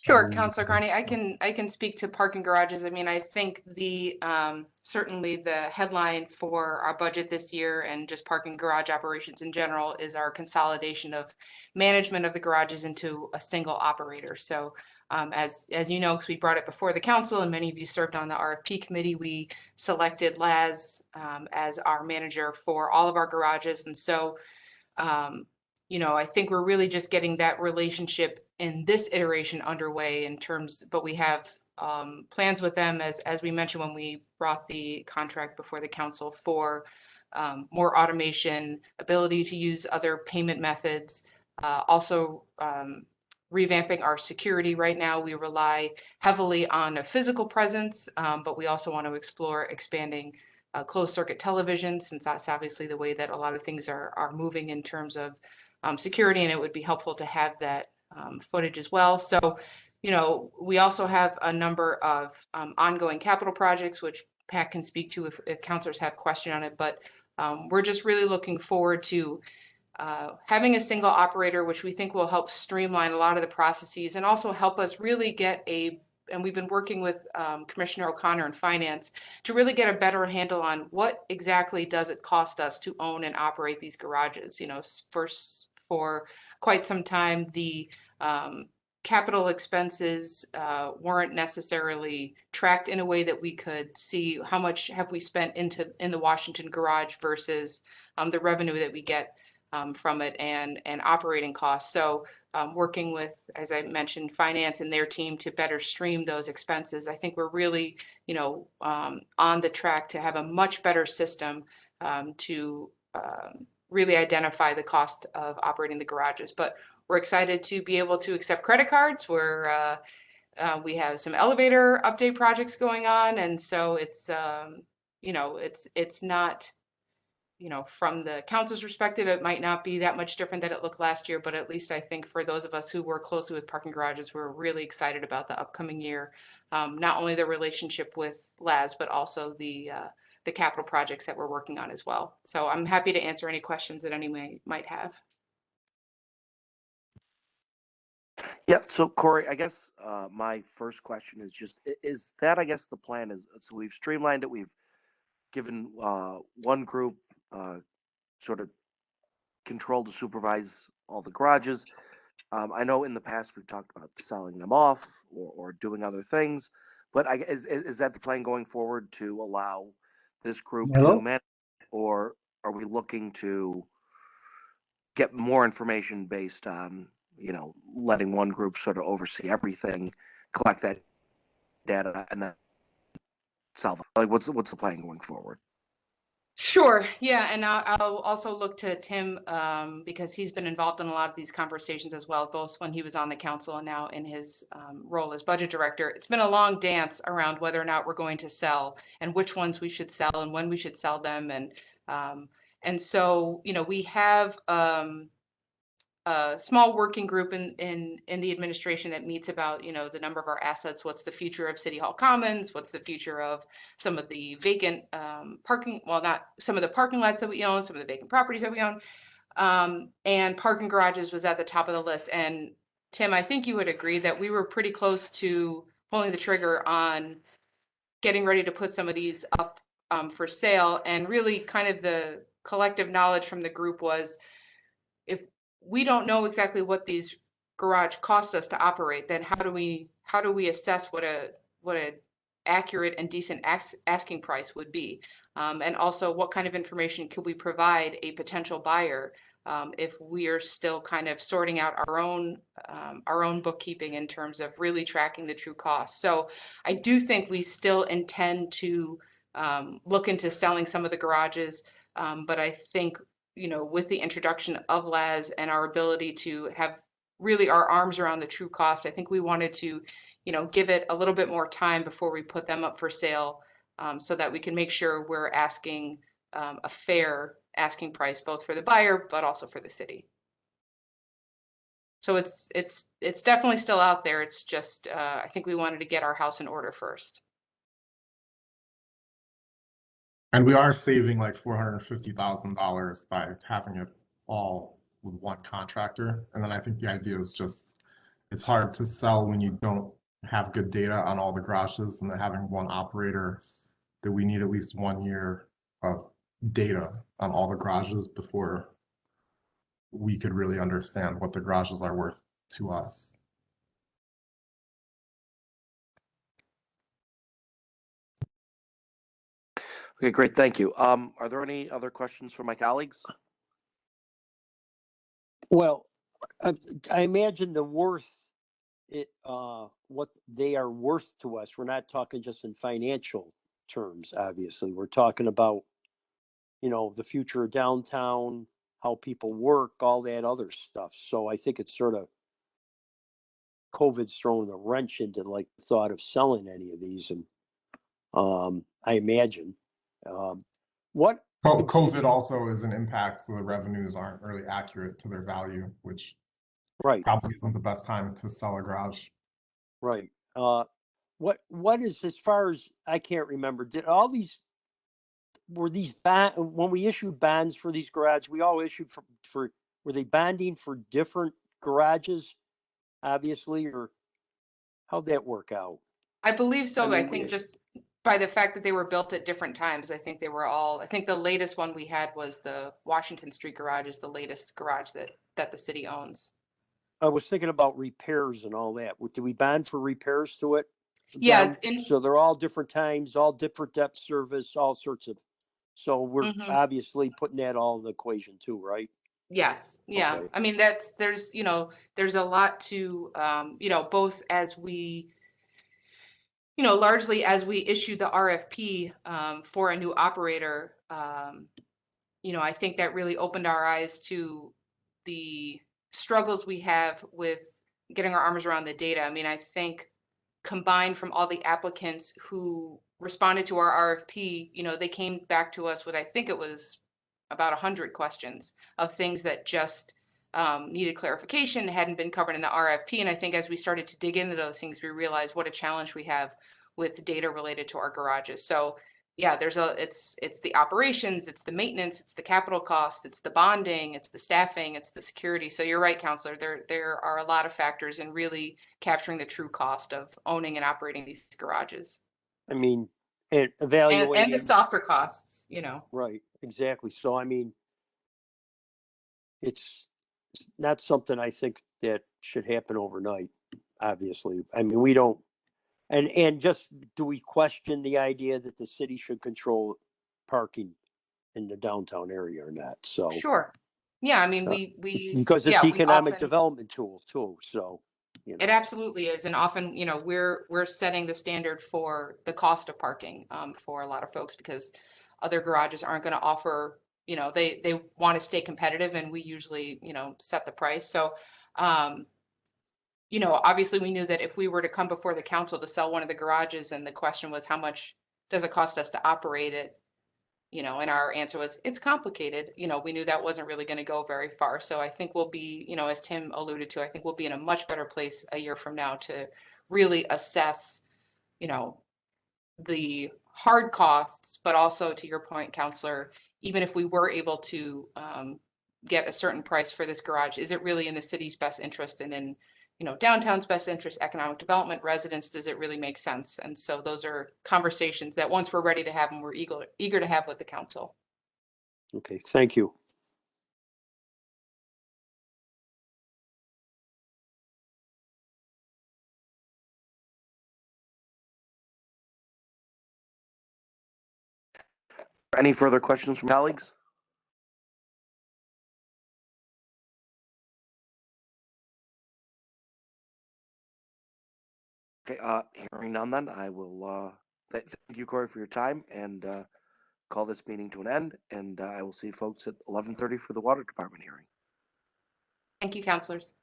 Sure, Councilor Carney, I can speak to parking garages. I mean, I think the certainly the headline for our budget this year and just parking garage operations in general is our consolidation of management of the garages into a single operator. So as you know, because we brought it before the council and many of you served on the RFP committee, we selected Laz as our manager for all of our garages. And so I think we're really just getting that relationship in this iteration underway in terms, but we have plans with them as we mentioned when we brought the contract before the council for more automation, ability to use other payment methods, also revamping our security. Right now, we rely heavily on a physical presence, but we also want to explore expanding closed circuit television, since that's obviously the way that a lot of things are moving in terms of security, and it would be helpful to have that footage as well. So, we also have a number of ongoing capital projects, which Pat can speak to if councilors have question on it, but we're just really looking forward to having a single operator, which we think will help streamline a lot of the processes and also help us really get and we've been working with Commissioner O'Connor in finance to really get a better handle on what exactly does it cost us to own and operate these garages. For quite some time, the capital expenses weren't necessarily tracked in a way that we could see how much have we spent in the Washington garage versus the revenue that we get from it and operating costs. So working with, as I mentioned, finance and their team to better stream those expenses, I think we're really, on the track to have a much better system to really identify the cost of operating the garages. But we're excited to be able to accept credit cards. We have some elevator update projects going on, and so it's not, from the council's perspective, it might not be that much different than it looked last year, but at least I think for those of us who work closely with parking garages, we're really excited about the upcoming year. Not only the relationship with Laz, but also the capital projects that we're working on as well. So I'm happy to answer any questions that anyone might have. Yeah, so Corey, I guess my first question is just, is that, I guess the plan is, so we've streamlined it, we've given one group sort of control to supervise all the garages. I know in the past we've talked about selling them off or doing other things, but is that the plan going forward to allow this group to manage, or are we looking to get more information based on, letting one group sort of oversee everything, collect that data, and then sell them? Like, what's the plan going forward? Sure. Yeah. And I'll also look to Tim because he's been involved in a lot of these conversations as well, both when he was on the council and now in his role as budget director. It's been a long dance around whether or not we're going to sell and which ones we should sell and when we should sell them. And so, we have a small working group in the administration that meets about, the number of our assets, what's the future of City Hall Commons, what's the future of some of the vacant parking, well, not some of the parking lots that we own, some of the vacant properties that we own, and parking garages was at the top of the list. And Tim, I think you would agree that we were pretty close to pulling the trigger on getting ready to put some of these up for sale. And really kind of the collective knowledge from the group was, if we don't know exactly what these garage cost us to operate, then how do we assess what a accurate and decent asking price would be, and also what kind of information could we provide a potential buyer if we are still kind of sorting out our own bookkeeping in terms of really tracking the true cost. So I do think we still intend to look into selling some of the garages, but I think, with the introduction of Laz and our ability to have really our arms around the true cost, I think we wanted to, give it a little bit more time before we put them up for sale, so that we can make sure we're asking a fair asking price, both for the buyer, but also for the city. So it's definitely still out there. It's just, I think we wanted to get our house in order first. And we are saving like $450,000 by having it all with one contractor. And then I think the idea is just, it's hard to sell when you don't have good data on all the garages, and then having one operator, that we need at least 1 year of data on all the garages before we could really understand what the garages are worth to us. Okay, great, thank you. Are there any other questions from my colleagues? Well, I imagine the worth, what they are worth to us. We're not talking just in financial terms, obviously. We're talking about, the future of downtown, how people work, all that other stuff. So I think it's sort of COVID's thrown a wrench into like the thought of selling any of these. And I imagine what COVID also is an impact, so the revenues aren't really accurate to their value, which right, probably isn't the best time to sell a garage. right. What is, as far as I can't remember, did all these were these when we issued bonds for these garages, we all issued for were they bonding for different garages, obviously, or how'd that work out? I believe so. I I mean, think just by the fact that they were built at different times, I think they were all, I think the latest one we had was the Washington Street garage is the latest garage that the city owns. I was thinking about repairs and all that. Do we bond for repairs to it? Yeah, So they're all different times, all different depth service, all sorts of. So we're obviously putting that all in the equation too, right? yes, yeah. Okay. I mean, there's a lot to, both as we, largely as we issue the RFP for a new operator, I think that really opened our eyes to the struggles we have with getting our arms around the data. I mean, I think combined from all the applicants who responded to our RFP, they came back to us with, I think it was about 100 questions of things that just needed clarification, hadn't been covered in the RFP. And I think as we started to dig into those things, we realized what a challenge we have with data related to our garages. So yeah, it's the operations, it's the maintenance, it's the capital costs, it's the bonding, it's the staffing, it's the security. So you're right, Counselor. There are a lot of factors in really capturing the true cost of owning and operating these garages. I mean, and evaluating And the softer costs, Right, exactly. So I mean, it's not something I think that should happen overnight. Obviously, I mean, we don't. And just, do we question the idea that the city should control parking in the downtown area or not? So Sure. Yeah, I mean, because it's we economic often, development tool too. So it absolutely is. And often, we're setting the standard for the cost of parking for a lot of folks because other garages aren't going to offer, they want to stay competitive and we usually, set the price. So, obviously we knew that if we were to come before the council to sell one of the garages and the question was how much does it cost us to operate it, and our answer was it's complicated. We knew that wasn't really going to go very far. So I think we'll be, as Tim alluded to, I think we'll be in a much better place a year from now to really assess, the hard costs, but also to your point, Counselor, even if we were able to get a certain price for this garage, is it really in the city's best interest and in, downtown's best interest, economic development, residents, does it really make sense? And so those are conversations that once we're ready to have them, we're eager to have with the council. okay. Thank you. Any further questions from colleagues? Okay, hearing none then, I will thank you, Corey, for your time and call this meeting to an end. And I will see folks at 11:30 for the water department hearing. Thank you, councilors.